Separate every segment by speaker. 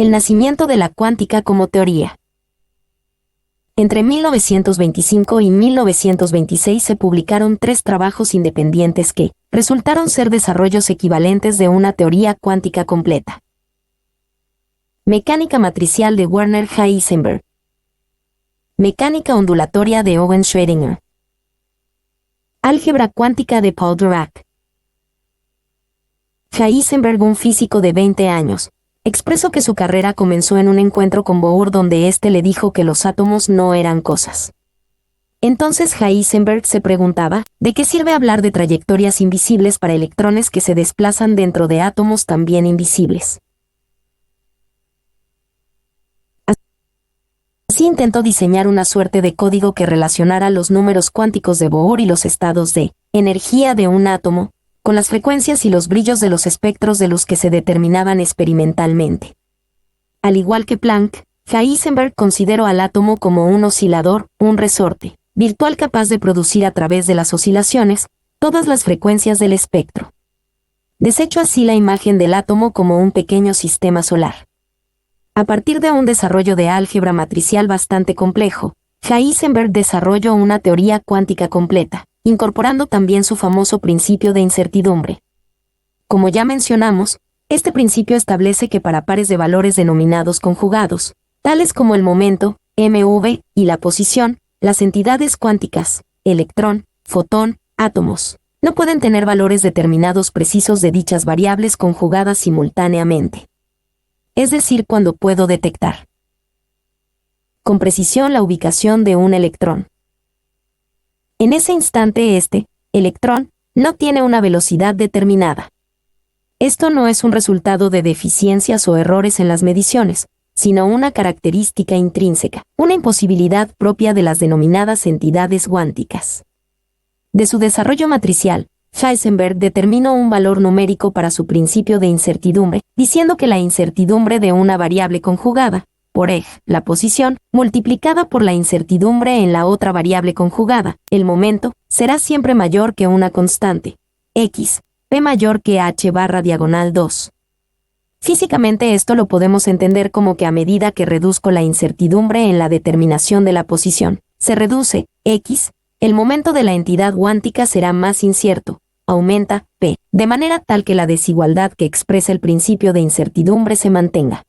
Speaker 1: El nacimiento de la cuántica como teoría. Entre 1925 y 1926 se publicaron 3 trabajos independientes que resultaron ser desarrollos equivalentes de una teoría cuántica completa. Mecánica matricial de Werner Heisenberg. Mecánica ondulatoria de Owen Schrödinger. Álgebra cuántica de Paul Dirac. Heisenberg, un físico de 20 años, expresó que su carrera comenzó en un encuentro con Bohr donde éste le dijo que los átomos no eran cosas. Entonces Heisenberg se preguntaba, ¿de qué sirve hablar de trayectorias invisibles para electrones que se desplazan dentro de átomos también invisibles? Así intentó diseñar una suerte de código que relacionara los números cuánticos de Bohr y los estados de energía de un átomo, con las frecuencias y los brillos de los espectros de luz que se determinaban experimentalmente. Al igual que Planck, Heisenberg consideró al átomo como un oscilador, un resorte virtual capaz de producir a través de las oscilaciones todas las frecuencias del espectro. Desechó así la imagen del átomo como un pequeño sistema solar. A partir de un desarrollo de álgebra matricial bastante complejo, Heisenberg desarrolló una teoría cuántica completa, incorporando también su famoso principio de incertidumbre. Como ya mencionamos, este principio establece que para pares de valores denominados conjugados, tales como el momento, mv, y la posición, las entidades cuánticas, electrón, fotón, átomos, no pueden tener valores determinados precisos de dichas variables conjugadas simultáneamente. Es decir, cuando puedo detectar con precisión la ubicación de un electrón. En ese instante este electrón no tiene una velocidad determinada. Esto no es un resultado de deficiencias o errores en las mediciones, sino una característica intrínseca, una imposibilidad propia de las denominadas entidades cuánticas. De su desarrollo matricial, Heisenberg determinó un valor numérico para su principio de incertidumbre, diciendo que la incertidumbre de una variable conjugada, por e, la posición, multiplicada por la incertidumbre en la otra variable conjugada, el momento, será siempre mayor que una constante, x, p mayor que h/2. Físicamente esto lo podemos entender como que a medida que reduzco la incertidumbre en la determinación de la posición, se reduce, x, el momento de la entidad cuántica será más incierto, aumenta, p, de manera tal que la desigualdad que expresa el principio de incertidumbre se mantenga.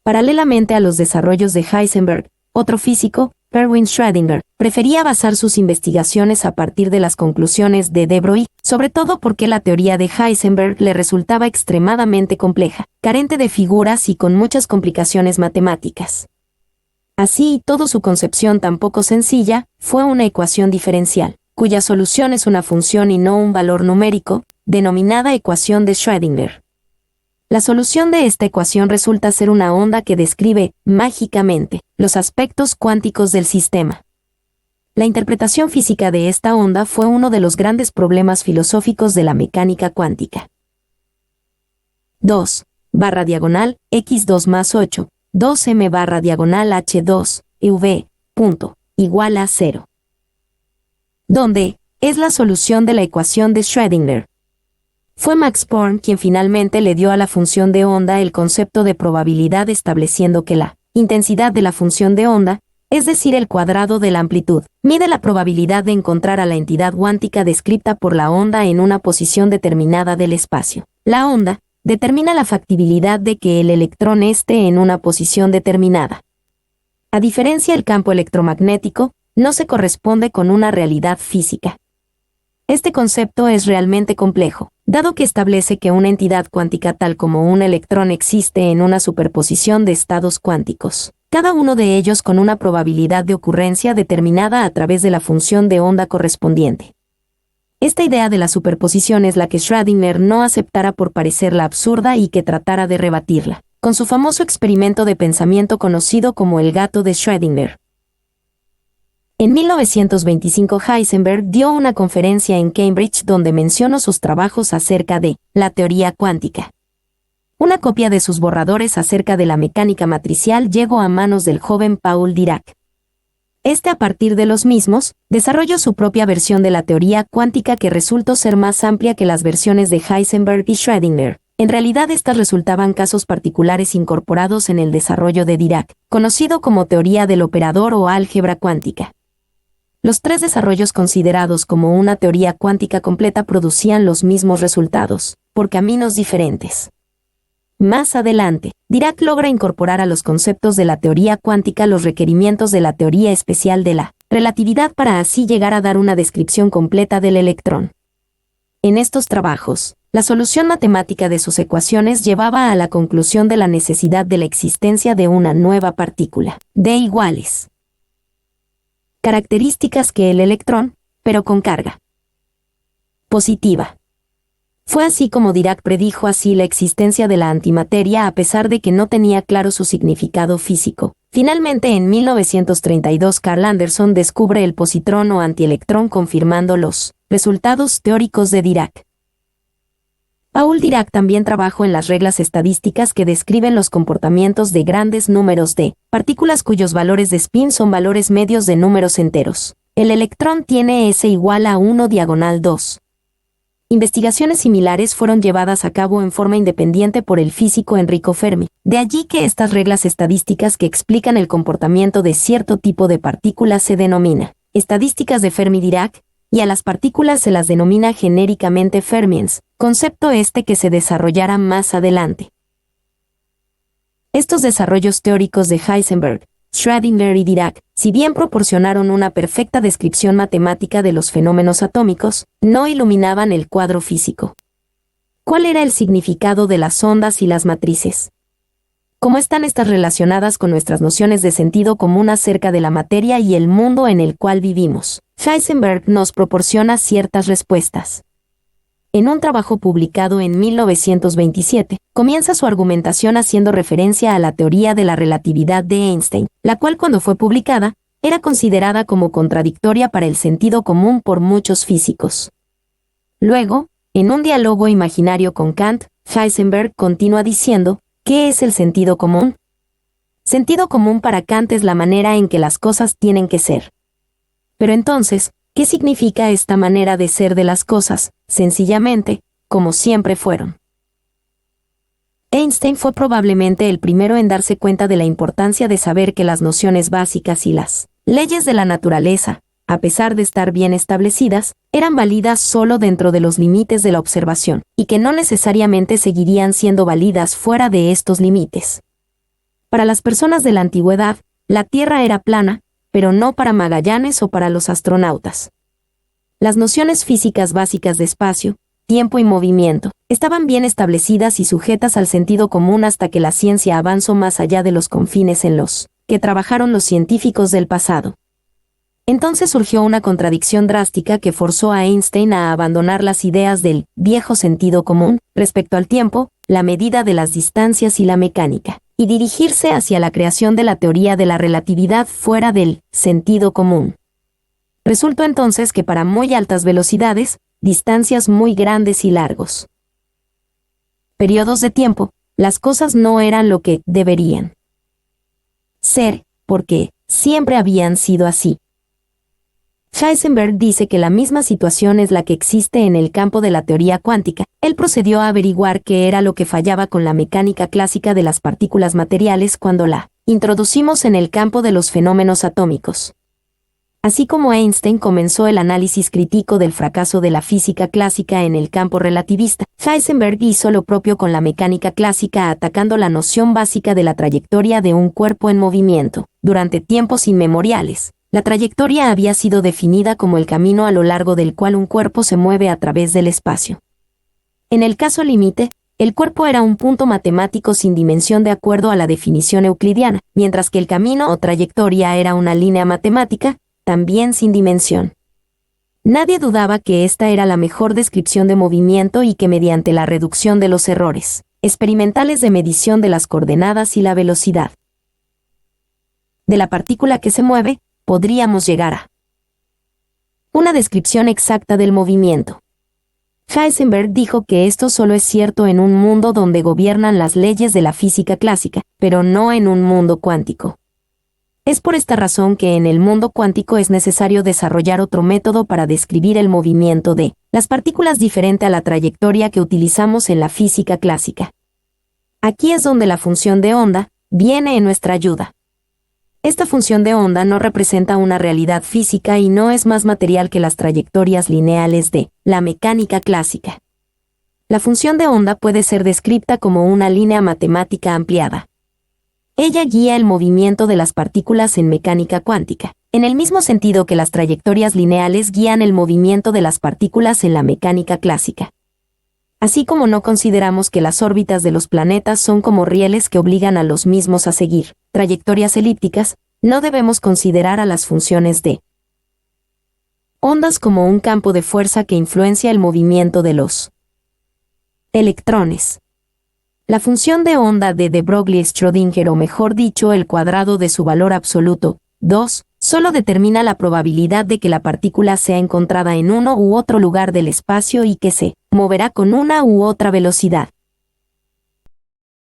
Speaker 1: Paralelamente a los desarrollos de Heisenberg, otro físico, Erwin Schrödinger, prefería basar sus investigaciones a partir de las conclusiones de de Broglie, sobre todo porque la teoría de Heisenberg le resultaba extremadamente compleja, carente de figuras y con muchas complicaciones matemáticas. Así, toda su concepción tan poco sencilla fue una ecuación diferencial, cuya solución es una función y no un valor numérico, denominada ecuación de Schrödinger. La solución de esta ecuación resulta ser una onda que describe, mágicamente, los aspectos cuánticos del sistema. La interpretación física de esta onda fue uno de los grandes problemas filosóficos de la mecánica cuántica. 2/x2 más 8, 2m/h2, ev, punto, igual a 0. Donde es la solución de la ecuación de Schrödinger. Fue Max Born quien finalmente le dio a la función de onda el concepto de probabilidad, estableciendo que la intensidad de la función de onda, es decir, el cuadrado de la amplitud, mide la probabilidad de encontrar a la entidad cuántica descrita por la onda en una posición determinada del espacio. La onda determina la factibilidad de que el electrón esté en una posición determinada. A diferencia del campo electromagnético, no se corresponde con una realidad física. Este concepto es realmente complejo, dado que establece que una entidad cuántica tal como un electrón existe en una superposición de estados cuánticos, cada uno de ellos con una probabilidad de ocurrencia determinada a través de la función de onda correspondiente. Esta idea de la superposición es la que Schrödinger no aceptara por parecerla absurda y que tratara de rebatirla, con su famoso experimento de pensamiento conocido como el gato de Schrödinger. En 1925 Heisenberg dio una conferencia en Cambridge donde mencionó sus trabajos acerca de la teoría cuántica. Una copia de sus borradores acerca de la mecánica matricial llegó a manos del joven Paul Dirac. Este, a partir de los mismos, desarrolló su propia versión de la teoría cuántica que resultó ser más amplia que las versiones de Heisenberg y Schrödinger, En realidad estas resultaban casos particulares incorporados en el desarrollo de Dirac, conocido como teoría del operador o álgebra cuántica. Los tres desarrollos considerados como una teoría cuántica completa producían los mismos resultados, por caminos diferentes. Más adelante, Dirac logra incorporar a los conceptos de la teoría cuántica los requerimientos de la teoría especial de la relatividad para así llegar a dar una descripción completa del electrón. En estos trabajos, la solución matemática de sus ecuaciones llevaba a la conclusión de la necesidad de la existencia de una nueva partícula, D iguales características que el electrón, pero con carga positiva. Fue así como Dirac predijo así la existencia de la antimateria a pesar de que no tenía claro su significado físico. Finalmente, en 1932 Carl Anderson descubre el positrón o antielectrón confirmando los resultados teóricos de Dirac. Paul Dirac también trabajó en las reglas estadísticas que describen los comportamientos de grandes números de partículas cuyos valores de spin son valores medios de números enteros. El electrón tiene S igual a 1/2. Investigaciones similares fueron llevadas a cabo en forma independiente por el físico Enrico Fermi. De allí que estas reglas estadísticas que explican el comportamiento de cierto tipo de partículas se denomina estadísticas de Fermi-Dirac, y a las partículas se las denomina genéricamente fermions, concepto que se desarrollará más adelante. Estos desarrollos teóricos de Heisenberg, Schrödinger y Dirac, si bien proporcionaron una perfecta descripción matemática de los fenómenos atómicos, no iluminaban el cuadro físico. ¿Cuál era el significado de las ondas y las matrices? ¿Cómo están estas relacionadas con nuestras nociones de sentido común acerca de la materia y el mundo en el cual vivimos? Heisenberg nos proporciona ciertas respuestas. En un trabajo publicado en 1927, comienza su argumentación haciendo referencia a la teoría de la relatividad de Einstein, la cual cuando fue publicada, era considerada como contradictoria para el sentido común por muchos físicos. Luego, en un diálogo imaginario con Kant, Heisenberg continúa diciendo, ¿qué es el sentido común? Sentido común para Kant es la manera en que las cosas tienen que ser. Pero entonces, ¿qué significa esta manera de ser de las cosas? Sencillamente, como siempre fueron. Einstein fue probablemente el primero en darse cuenta de la importancia de saber que las nociones básicas y las leyes de la naturaleza, a pesar de estar bien establecidas, eran válidas solo dentro de los límites de la observación, y que no necesariamente seguirían siendo válidas fuera de estos límites. Para las personas de la antigüedad, la Tierra era plana, pero no para Magallanes o para los astronautas. Las nociones físicas básicas de espacio, tiempo y movimiento estaban bien establecidas y sujetas al sentido común hasta que la ciencia avanzó más allá de los confines en los que trabajaron los científicos del pasado. Entonces surgió una contradicción drástica que forzó a Einstein a abandonar las ideas del viejo sentido común respecto al tiempo, la medida de las distancias y la mecánica, y dirigirse hacia la creación de la teoría de la relatividad fuera del sentido común. Resultó entonces que para muy altas velocidades, distancias muy grandes y largos periodos de tiempo, las cosas no eran lo que deberían ser, porque siempre habían sido así. Heisenberg dice que la misma situación es la que existe en el campo de la teoría cuántica. Él procedió a averiguar qué era lo que fallaba con la mecánica clásica de las partículas materiales cuando la introducimos en el campo de los fenómenos atómicos. Así como Einstein comenzó el análisis crítico del fracaso de la física clásica en el campo relativista, Heisenberg hizo lo propio con la mecánica clásica atacando la noción básica de la trayectoria de un cuerpo en movimiento. Durante tiempos inmemoriales, la trayectoria había sido definida como el camino a lo largo del cual un cuerpo se mueve a través del espacio. En el caso límite, el cuerpo era un punto matemático sin dimensión de acuerdo a la definición euclidiana, mientras que el camino o trayectoria era una línea matemática, también sin dimensión. Nadie dudaba que esta era la mejor descripción de movimiento y que mediante la reducción de los errores experimentales de medición de las coordenadas y la velocidad de la partícula que se mueve, podríamos llegar a una descripción exacta del movimiento. Heisenberg dijo que esto solo es cierto en un mundo donde gobiernan las leyes de la física clásica, pero no en un mundo cuántico. Es por esta razón que en el mundo cuántico es necesario desarrollar otro método para describir el movimiento de las partículas diferente a la trayectoria que utilizamos en la física clásica. Aquí es donde la función de onda viene en nuestra ayuda. Esta función de onda no representa una realidad física y no es más material que las trayectorias lineales de la mecánica clásica. La función de onda puede ser descrita como una línea matemática ampliada. Ella guía el movimiento de las partículas en mecánica cuántica, en el mismo sentido que las trayectorias lineales guían el movimiento de las partículas en la mecánica clásica. Así como no consideramos que las órbitas de los planetas son como rieles que obligan a los mismos a seguir trayectorias elípticas, no debemos considerar a las funciones de ondas como un campo de fuerza que influencia el movimiento de los electrones. La función de onda de de Broglie-Schrödinger, o mejor dicho, el cuadrado de su valor absoluto, 2, solo determina la probabilidad de que la partícula sea encontrada en uno u otro lugar del espacio y que se moverá con una u otra velocidad.